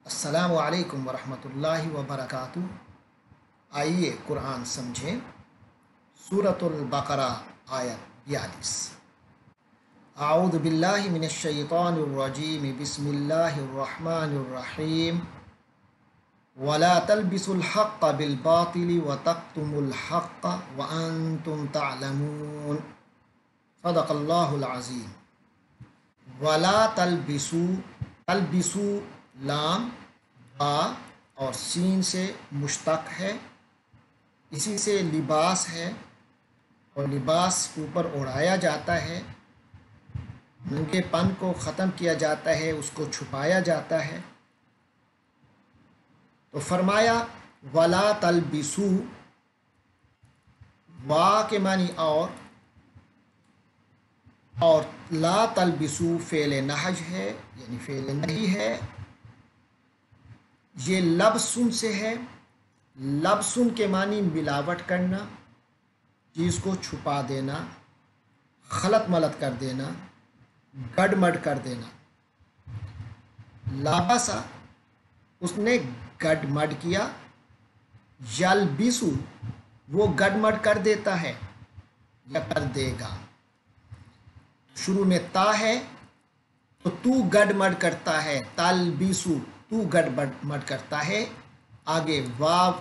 السلام علیکم ورحمۃ اللہ وبرکاتہ۔ آئیے قرآن سمجھیں۔ سورۃ البقرہ آیت 42۔ اعوذ باللہ من الشیطان الرجیم، بسم اللہ الرحمن الرحیم۔ ولا تلبسوا الحق بالباطل وتكتموا الحق وانتم تعلمون۔ صدق اللہ العظیم۔ ولا تلبسوا لام با اور سین سے مشتق ہے، اسی سے لباس ہے اور لباس اوپر اڑایا جاتا ہے، ننگے پن کو ختم کیا جاتا ہے، اس کو چھپایا جاتا ہے۔ تو فرمایا ولا تلبسو، وا کے معنی اور لا تلبسو فعل نہج ہے، یعنی فعل نہیں ہے، یہ لبسن سے ہے۔ لبسن کے معنی ملاوٹ کرنا، چیز کو چھپا دینا، خلط ملط کر دینا، گڈ مڈ کر دینا۔ لابسا اس نے گڈ مڈ کیا، یلبسو وہ گڈ مڈ کر دیتا ہے یا کر دے گا۔ شروع میں تا ہے تو گڈ مڈ کرتا ہے، تلبسو تو گڈ مڈ کرتا ہے۔ آگے واو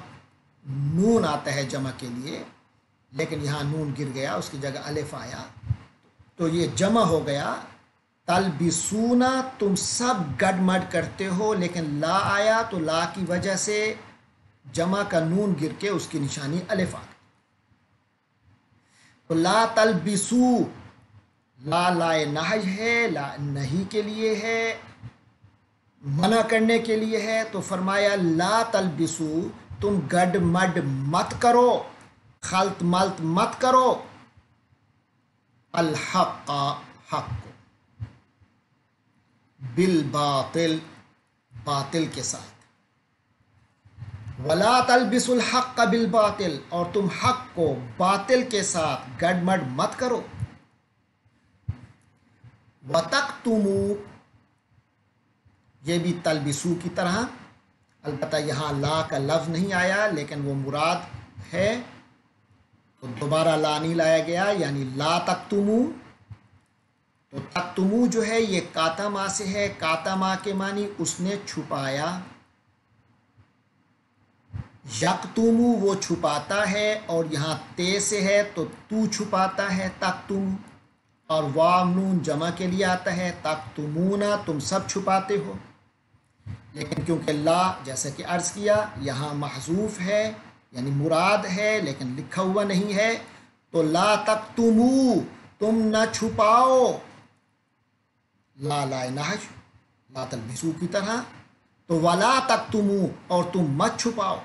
نون آتا ہے جمع کے لیے، لیکن یہاں نون گر گیا، اس کی جگہ الف آیا تو یہ جمع ہو گیا۔ تلبسونا تم سب گڈ مڈ کرتے ہو، لیکن لا آیا تو لا کی وجہ سے جمع کا نون گر کے اس کی نشانی الف آ گئی۔ تو لا تلبسو، لا لائے نہج ہے، لا نہیں کے لیے ہے، منع کرنے کے لیے ہے۔ تو فرمایا لا تلبسو، تم گڈ مڈ مت کرو، خلط ملط مت کرو، الحق حق کو، بالباطل باطل کے ساتھ۔ ولا تلبسوا الحق بالباطل، اور تم حق کو باطل کے ساتھ گڈ مڈ مت کرو۔ وتکتموا، یہ بھی تلبسو کی طرح، البتہ یہاں لا کا لفظ نہیں آیا، لیکن وہ مراد ہے تو دوبارہ لا نہیں لایا گیا، یعنی لا تکتمو۔ تو تکتمو جو ہے یہ کاتما سے ہے، کاتما کے معنی اس نے چھپایا۔ یکتمو وہ چھپاتا ہے، اور یہاں تے سے ہے تو چھپاتا ہے تکتمو، اور واو نون جمع کے لیے آتا ہے، تکتمونا تم سب چھپاتے ہو۔ لیکن کیونکہ لا جیسا کہ عرض کیا یہاں محذوف ہے، یعنی مراد ہے لیکن لکھا ہوا نہیں ہے، تو لا تکتمو تم نہ چھپاؤ، لا لائے نہج لا تلبسو کی طرح، تو ولا تکتمو اور تم مت چھپاؤ،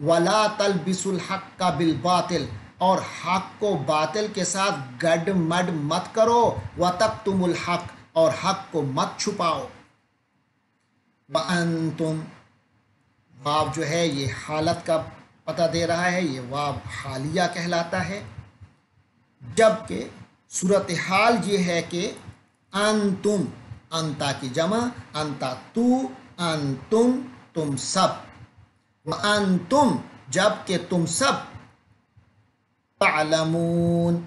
ولا تلبسوا الحق بالباطل اور حق کو باطل کے ساتھ گڈ مڈ مت کرو، وتکتموا الحق اور حق کو مت چھپاؤ۔ وَأَنْتُمْ، واو جو ہے یہ حالت کا پتہ دے رہا ہے، یہ واو حالیہ کہلاتا ہے، جبکہ صورتحال یہ ہے کہ انتم، انتا کی جمع، انتا تو، انتم تم سب، وَأَنْتُمْ جبکہ تم سب، تعلمون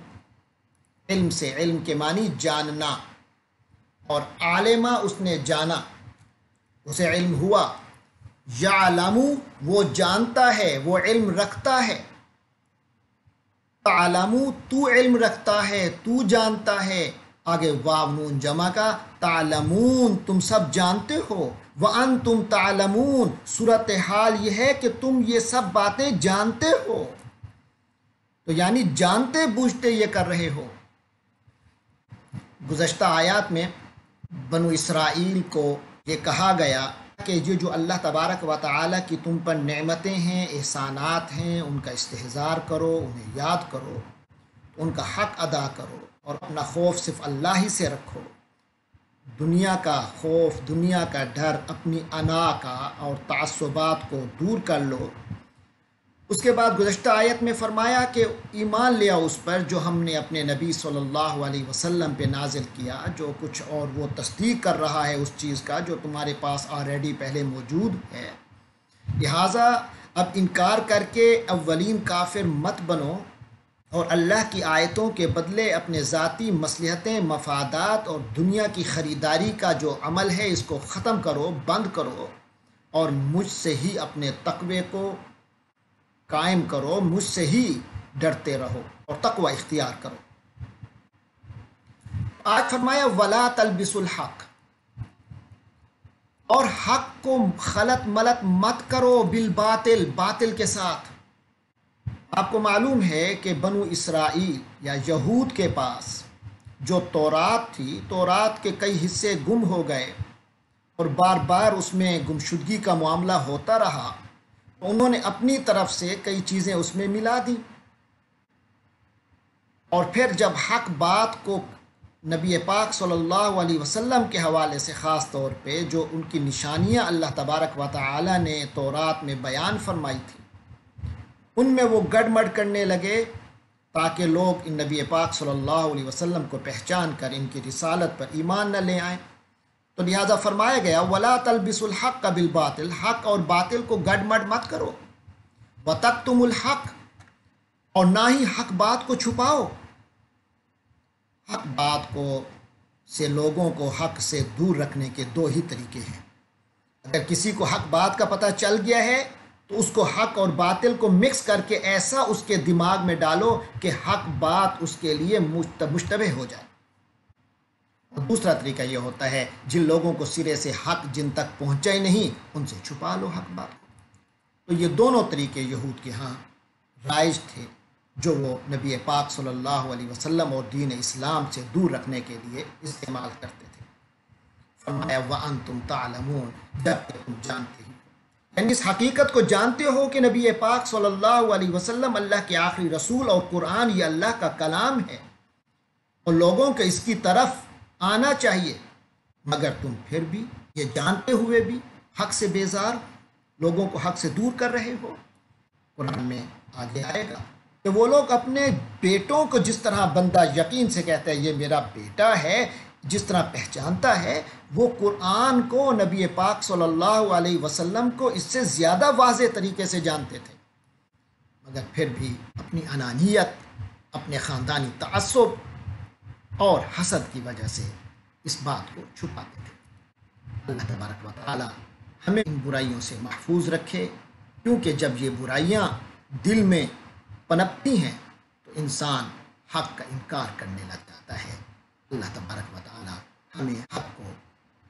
علم سے، علم کے معنی جاننا، اور عالمہ اس نے جانا، اسے علم ہوا، یعلم وہ جانتا ہے، وہ علم رکھتا ہے، تعلم تو علم رکھتا ہے، تو جانتا ہے، آگے واو نون جمع کا، تعلمون تم سب جانتے ہو، وانتم تعلمون صورتحال یہ ہے کہ تم یہ سب باتیں جانتے ہو، تو یعنی جانتے بوجھتے یہ کر رہے ہو۔ گزشتہ آیات میں بنو اسرائیل کو یہ کہا گیا کہ یہ جو اللہ تبارک و تعالیٰ کی تم پر نعمتیں ہیں، احسانات ہیں، ان کا استحضار کرو، انہیں یاد کرو، ان کا حق ادا کرو، اور اپنا خوف صرف اللہ ہی سے رکھو۔ دنیا کا خوف، دنیا کا ڈر، اپنی انا کا اور تعصبات کو دور کر لو، اس کے بعد گزشتہ آیت میں فرمایا کہ ایمان لیا اس پر جو ہم نے اپنے نبی صلی اللہ علیہ وسلم پہ نازل کیا، جو کچھ اور وہ تصدیق کر رہا ہے اس چیز کا جو تمہارے پاس آلریڈی پہلے موجود ہے، لہٰذا اب انکار کر کے اولین کافر مت بنو، اور اللہ کی آیتوں کے بدلے اپنے ذاتی مصلحتیں، مفادات اور دنیا کی خریداری کا جو عمل ہے اس کو ختم کرو، بند کرو، اور مجھ سے ہی اپنے تقوی کو قائم کرو، مجھ سے ہی ڈرتے رہو اور تقوی اختیار کرو۔ آج فرمایا ولا تلبسوا الحق، اور حق کو خلط ملط مت کرو بالباطل، باطل کے ساتھ۔ آپ کو معلوم ہے کہ بنو اسرائیل یا یہود کے پاس جو تورات تھی، تورات کے کئی حصے گم ہو گئے اور بار بار اس میں گمشدگی کا معاملہ ہوتا رہا، تو انہوں نے اپنی طرف سے کئی چیزیں اس میں ملا دیں، اور پھر جب حق بات کو نبی پاک صلی اللہ علیہ وسلم کے حوالے سے خاص طور پہ جو ان کی نشانیاں اللہ تبارک و تعالی نے تورات میں بیان فرمائی تھی، ان میں وہ گڑ مڑ کرنے لگے تاکہ لوگ ان نبی پاک صلی اللہ علیہ وسلم کو پہچان کر ان کی رسالت پر ایمان نہ لے آئیں، تو لہٰذا فرمایا گیا ولا تلبسوا الحق بالباطل، حق اور باطل کو گڑ مڑ مت کرو، وتکتموا الحق، اور نہ ہی حق بات کو چھپاؤ۔ حق بات کو سے لوگوں کو حق سے دور رکھنے کے دو ہی طریقے ہیں۔ اگر کسی کو حق بات کا پتہ چل گیا ہے تو اس کو حق اور باطل کو مکس کر کے ایسا اس کے دماغ میں ڈالو کہ حق بات اس کے لیے مشتبہ ہو جائے۔ اور دوسرا طریقہ یہ ہوتا ہے جن لوگوں کو سرے سے حق جن تک پہنچا ہی نہیں ان سے چھپا لو حق بات کو۔ تو یہ دونوں طریقے یہود کے ہاں رائج تھے جو وہ نبی پاک صلی اللہ علیہ وسلم اور دین اسلام سے دور رکھنے کے لیے استعمال کرتے تھے۔ فرمایا وَأَنْتُمْ تَعْلَمُونَ، جبکہ تم جانتے ہی، یعنی اس حقیقت کو جانتے ہو کہ نبی پاک صلی اللہ علیہ وسلم اللہ کے آخری رسول اور قرآن یہ اللہ کا کلام ہے اور لوگوں کو اس کی طرف آنا چاہیے، مگر تم پھر بھی یہ جانتے ہوئے بھی حق سے بیزار، لوگوں کو حق سے دور کر رہے ہو۔ قرآن میں آگے آئے گا کہ وہ لوگ اپنے بیٹوں کو جس طرح بندہ یقین سے کہتا ہے یہ میرا بیٹا ہے، جس طرح پہچانتا ہے، وہ قرآن کو، نبی پاک صلی اللہ علیہ وسلم کو اس سے زیادہ واضح طریقے سے جانتے تھے، مگر پھر بھی اپنی انانیت، اپنے خاندانی تعصب اور حسد کی وجہ سے اس بات کو چھپاتے تھے۔ اللہ تبارک و تعالی ہمیں ان برائیوں سے محفوظ رکھے، کیونکہ جب یہ برائیاں دل میں پنپتی ہیں تو انسان حق کا انکار کرنے لگ جاتا ہے۔ اللہ تبارک و تعالی ہمیں حق کو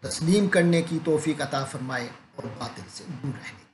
تسلیم کرنے کی توفیق عطا فرمائے اور باطل سے دور رہنے کی۔